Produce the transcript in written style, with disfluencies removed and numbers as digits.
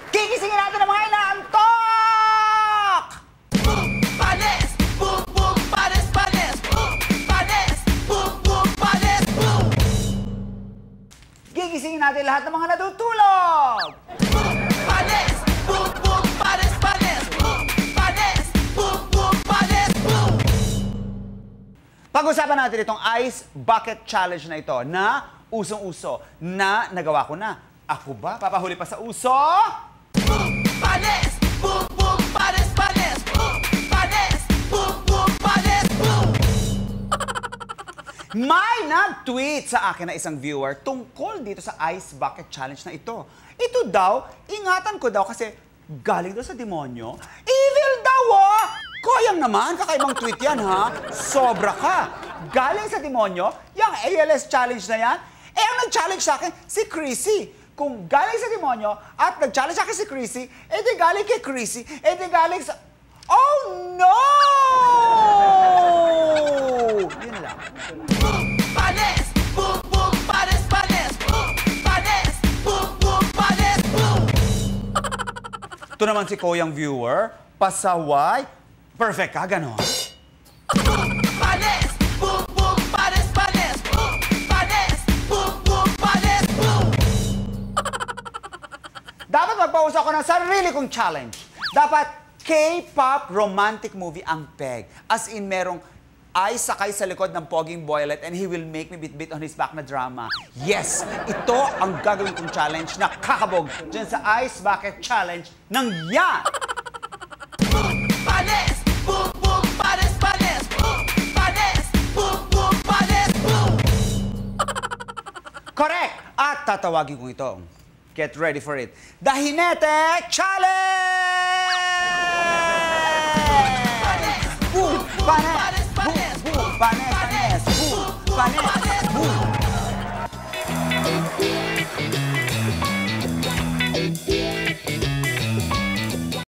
Gigisingin natin ang mga inaantok! Boom, panes! Boom, boom, panes, panes! Boom, panes! Boom, boom, panes! Boom! Gigisingin natin lahat ng mga natutulog! Boom, panes! Boom, boom, panes, panes! Boom, panes! Boom, boom, panes! Boom! Pag-usapan natin itong Ice Bucket Challenge na ito na usong-uso na nagawa ko na. Ako ba? Papahuli pa sa uso? Boom, panes! Boom, boom, panes, panes! Boom, panes! Boom, boom, panes! Boom! May nag-tweet sa akin na isang viewer tungkol dito sa Ice Bucket Challenge na ito. Ito daw, ingatan ko daw kasi galing daw sa demonyo. Evil daw, oh! Koyang naman, kakaibang tweet yan, ha? Sobra ka. Galing sa demonyo, yung ALS challenge na yan, eh ang nag-challenge sa akin, si Chrissy. Kung galing sa demonyo at nag-challenge sa akin si Chrissy, eh di galing kay Chrissy, eh di galing sa... Oh, no! Yun lang. Boom, panes! Boom, boom, panes, panes! Boom, panes! Boom, boom, panes! Boom! Ito naman si Koyang viewer, pasaway. Perfect ka, ganon. Boom, panes! Boom, boom, panes, panes! Boom, panes! Boom, boom, panes! Boom! Dapat magpaus ako ng sarili kong challenge. Dapat K-pop romantic movie ang peg. As in, merong ay sakay sa likod ng poging boylet and he will make me bit-bit on his back na drama. Yes, ito ang gagawin kong challenge na kakabog dyan sa Ice Bucket Challenge ng Ya! Boom, panes! Boom, boom, panes, panes! Boom, panes! Boom, boom, panes! Boom! Correct! At tatawagin ko ito. Get ready for it. The Hinete Challenge! Boom! Panes! Boom! Boom! Panes! Panes! Boom! Panes! Boom!